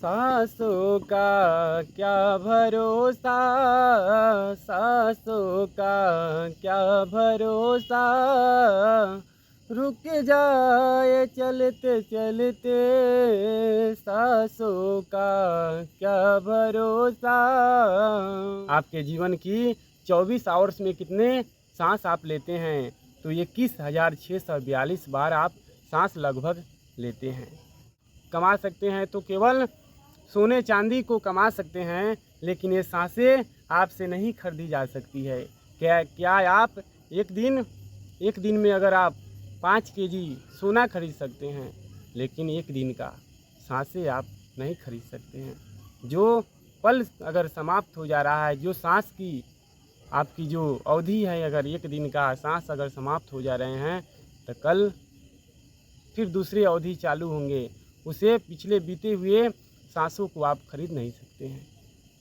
सांसों का क्या भरोसा, सांसों का क्या भरोसा, रुक जाए चलते चलते, सांसों का क्या भरोसा। आपके जीवन की 24 आवर्स में कितने सांस आप लेते हैं? तो 21,642 बार आप सांस लगभग लेते हैं। कमा सकते हैं तो केवल सोने चांदी को कमा सकते हैं, लेकिन ये सांसें आपसे नहीं खरीदी जा सकती है। क्या आप एक दिन में अगर आप 5 केजी सोना खरीद सकते हैं, लेकिन एक दिन का सांसें आप नहीं खरीद सकते हैं। जो पल अगर समाप्त हो जा रहा है, जो सांस की आपकी जो अवधि है, अगर एक दिन का सांस अगर समाप्त हो जा रहे हैं, तो कल फिर दूसरी अवधि चालू होंगे। उसे पिछले बीते हुए सांसों को आप खरीद नहीं सकते हैं।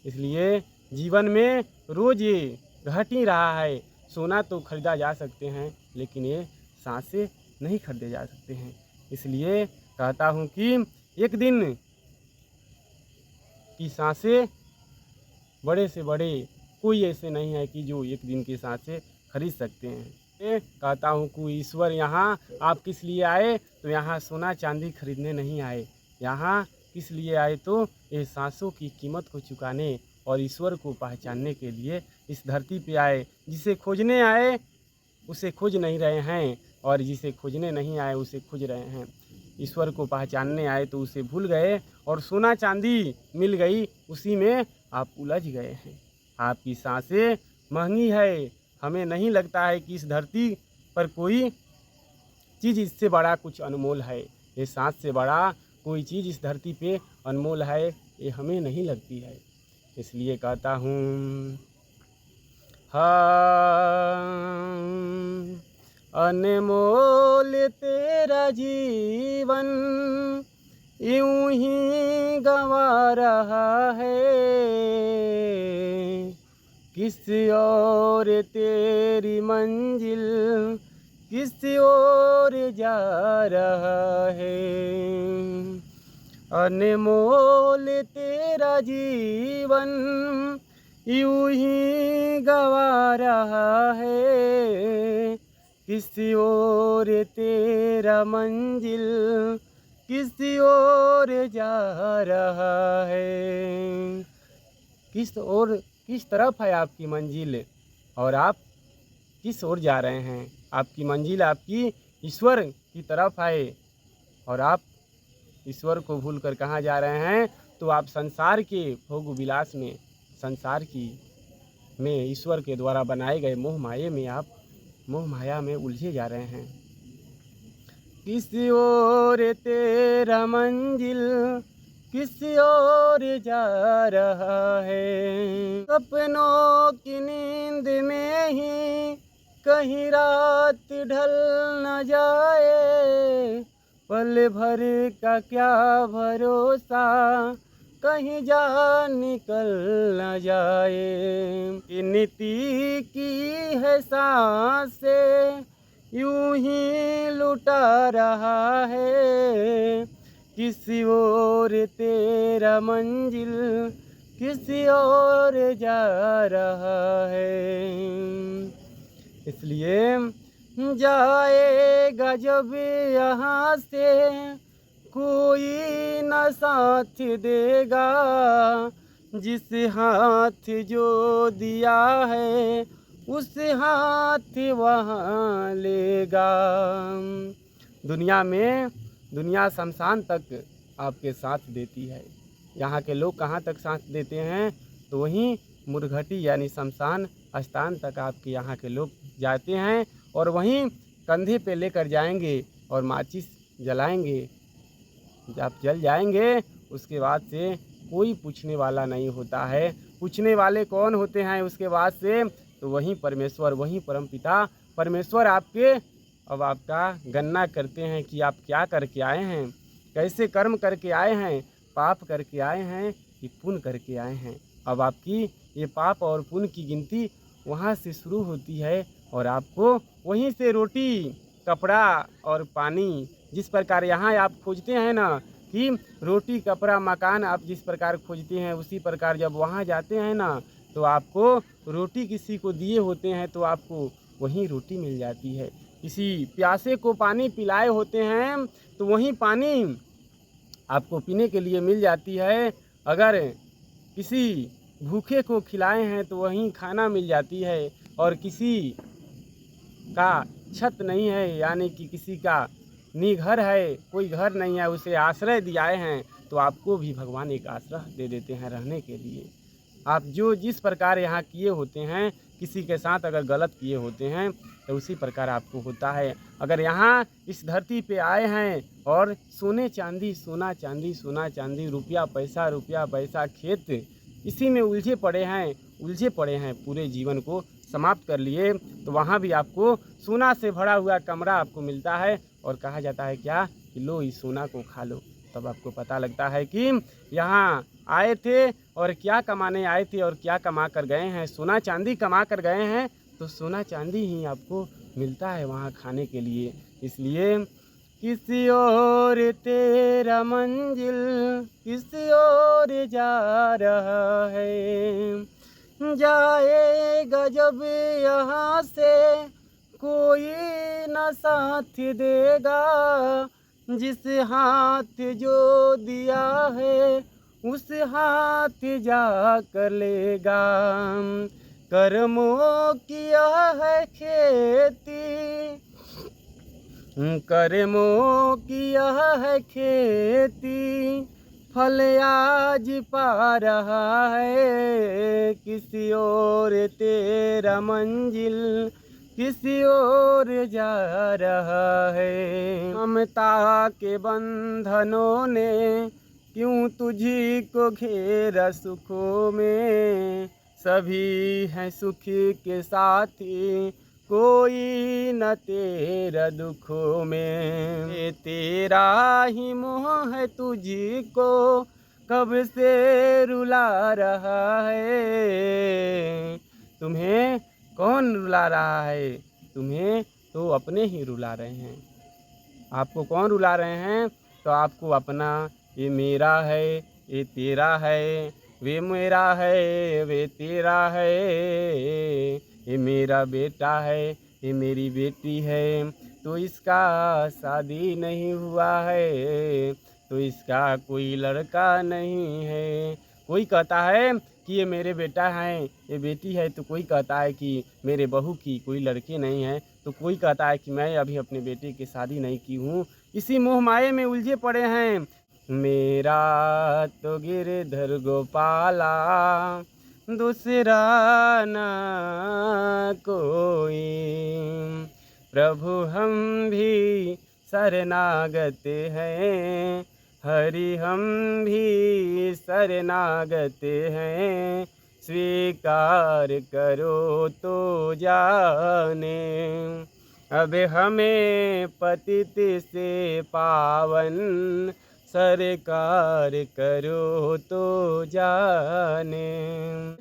इसलिए जीवन में रोज़ ये घट ही रहा है। सोना तो खरीदा जा सकते हैं, लेकिन ये सांसें नहीं खरीदे जा सकते हैं। इसलिए कहता हूँ कि एक दिन की सांसें बड़े से बड़े कोई ऐसे नहीं है कि जो एक दिन की सांसें खरीद सकते हैं। मैं कहता हूँ कि ईश्वर यहाँ आप किस लिए आए? तो यहाँ सोना चांदी खरीदने नहीं आए। यहाँ किस लिए आए? तो ये सांसों की कीमत को चुकाने और ईश्वर को पहचानने के लिए इस धरती पे आए। जिसे खोजने आए उसे खोज नहीं रहे हैं, और जिसे खोजने नहीं आए उसे खोज रहे हैं। ईश्वर को पहचानने आए तो उसे भूल गए, और सोना चांदी मिल गई उसी में आप उलझ गए हैं। आपकी सांसें महंगी है। हमें नहीं लगता है कि इस धरती पर कोई चीज़ इससे बड़ा कुछ अनमोल है। ये सांस से बड़ा कोई चीज़ इस धरती पे अनमोल है, ये हमें नहीं लगती है। इसलिए कहता हूँ, हाँ, अनमोल तेरा जीवन यूं ही गंवा रहा है, किस और तेरी मंजिल किस ओर जा रहा है। अनमोल तेरा जीवन यूं ही गंवा रहा है, किस ओर तेरा मंजिल किस ओर जा रहा है। किस तरफ है आपकी मंजिल, और आप किस ओर जा रहे हैं? आपकी मंजिल आपकी ईश्वर की तरफ है, और आप ईश्वर को भूलकर कहाँ जा रहे हैं? तो आप संसार के भोग विलास में, संसार की में ईश्वर के द्वारा बनाए गए मोह माया में उलझे जा रहे हैं। किस ओर तेरा मंजिल किस ओर जा रहा है। सपनों की नींद में ही कहीं रात ढल न जाए, पल भर का क्या भरोसा कहीं जान निकल न जाए। नीति की है सांसें यूं ही लुटा रहा है, किसी ओर तेरा मंजिल किसी और जा रहा है। इसलिए जाएगा जब यहाँ से कोई न साथ देगा, जिस हाथ जो दिया है उस हाथ वहाँ लेगा। दुनिया शमशान तक आपके साथ देती है। यहाँ के लोग कहाँ तक साथ देते हैं? तो वहीं मुरघटी यानी शमशान स्थान तक आपके यहाँ के लोग जाते हैं, और वहीं कंधे पे लेकर जाएंगे और माचिस जलाएंगे। जब जल जाएंगे उसके बाद से कोई पूछने वाला नहीं होता है। पूछने वाले कौन होते हैं उसके बाद से? तो वहीं परमेश्वर, वहीं परमपिता परमेश्वर अब आपका गणना करते हैं कि आप क्या करके आए हैं, कैसे कर्म करके आए हैं, पाप करके आए हैं कि पुण्य करके आए हैं। अब आपकी ये पाप और पुण्य की गिनती वहाँ से शुरू होती है, और आपको वहीं से रोटी, कपड़ा और पानी, जिस प्रकार यहाँ आप खोजते हैं ना कि रोटी कपड़ा मकान आप जिस प्रकार खोजते हैं, उसी प्रकार जब वहाँ जाते हैं ना, तो आपको रोटी किसी को दिए होते हैं तो आपको वहीं रोटी मिल जाती है। किसी प्यासे को पानी पिलाए होते हैं तो वहीं पानी आपको पीने के लिए मिल जाती है। अगर किसी भूखे को खिलाए हैं तो वहीं खाना मिल जाती है। और किसी का छत नहीं है, यानी कि किसी का घर है, कोई घर नहीं है, उसे आश्रय दियाए हैं, तो आपको भी भगवान एक आश्रय दे देते हैं रहने के लिए। आप जो जिस प्रकार यहाँ किए होते हैं, किसी के साथ अगर गलत किए होते हैं तो उसी प्रकार आपको होता है। अगर यहाँ इस धरती पे आए हैं और सोने चांदी सोना चांदी सोना चांदी रुपया पैसा खेत इसी में उलझे पड़े हैं पूरे जीवन को समाप्त कर लिए, तो वहाँ भी आपको सोना से भरा हुआ कमरा आपको मिलता है और कहा जाता है क्या कि लो इस सोना को खा लो। तब आपको पता लगता है कि यहाँ आए थे और क्या कमाने आए थे और क्या कमा कर गए हैं। सोना चांदी कमा कर गए हैं तो सोना चांदी ही आपको मिलता है वहाँ खाने के लिए। इसलिए किसी और तेरा मंजिल किसी और जा रहा है, जाएगा जब यहाँ से कोई न साथ देगा, जिस हाथ जो दिया है उस हाथ जा कर लेगा। कर्मों किया है खेती, कर्मों किया है खेती, फल आज पा रहा है। किसी और तेरा मंजिल किसी और जा रहा है। ममता के बंधनों ने क्यों तुझी को घेरा सुखों में, सभी हैं सुखी के साथी कोई न तेरा दुखों में। ये तेरा ही मोह है तुझी को कब से रुला रहा है। तुम्हें कौन रुला रहा है? तुम्हें तो अपने ही रुला रहे हैं। आपको कौन रुला रहे हैं? तो आपको अपना ये मेरा है, ये तेरा है, वे मेरा है, वे तेरा है, ये मेरा बेटा है, ये मेरी बेटी है, तो इसका शादी नहीं हुआ है, तो इसका कोई लड़का नहीं है। कोई कहता है कि ये मेरे बेटा हैं, ये बेटी है, तो कोई कहता है कि मेरे बहू की कोई लड़के नहीं है, तो कोई कहता है कि मैं अभी अपने बेटे की शादी नहीं की हूँ। इसी मोह माये में उलझे पड़े हैं। मेरा तो गिरधर गोपाला दूसरा ना कोई, प्रभु हम भी शरणागत हैं, हरि हम भी शरणागत हैं, स्वीकार करो तो जाने। अब हमें पतित से पावन सरकार करो तो जाने।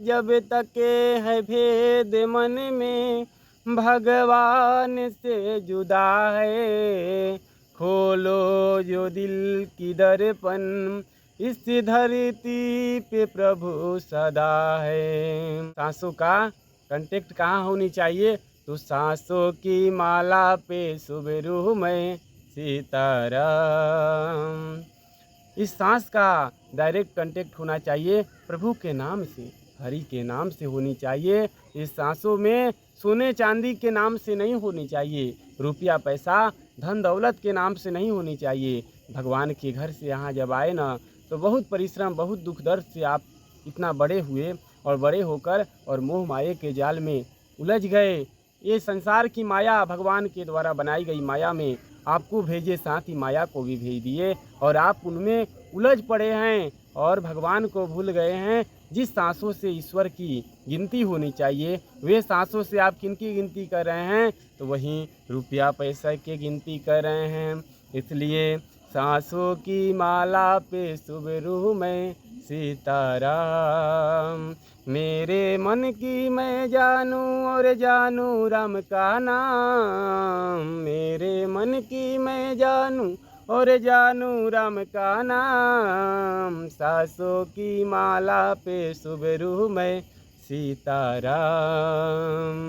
जब तक है भेद मन में भगवान से जुदा है, खोलो जो दिल की दर्पण इस धरती पे प्रभु सदा है। सांसों का कांटेक्ट कहाँ होनी चाहिए? तो सांसों की माला पे सुबरू में सीताराम। इस सांस का डायरेक्ट कांटेक्ट होना चाहिए प्रभु के नाम से, हरि के नाम से होनी चाहिए। इस सांसों में सोने चांदी के नाम से नहीं होनी चाहिए, रुपया पैसा धन दौलत के नाम से नहीं होनी चाहिए। भगवान के घर से यहाँ जब आए ना, तो बहुत परिश्रम बहुत दुख दर्द से आप इतना बड़े हुए और बड़े होकर और मोह माये के जाल में उलझ गए। ये संसार की माया भगवान के द्वारा बनाई गई माया में आपको भेजे, साथ ही माया को भी भेज दिए और आप उनमें उलझ पड़े हैं और भगवान को भूल गए हैं। जिस सांसों से ईश्वर की गिनती होनी चाहिए, वे सांसों से आप किनकी गिनती कर रहे हैं? तो वहीं रुपया पैसा की गिनती कर रहे हैं। इसलिए सांसों की माला पे सुबरू में सीताराम। मेरे मन की मैं जानूं और जानूं राम का नाम, मेरे मन की मैं जानूं और जानू राम का नाम, सासों की माला पे सुबरू मैं सीताराम।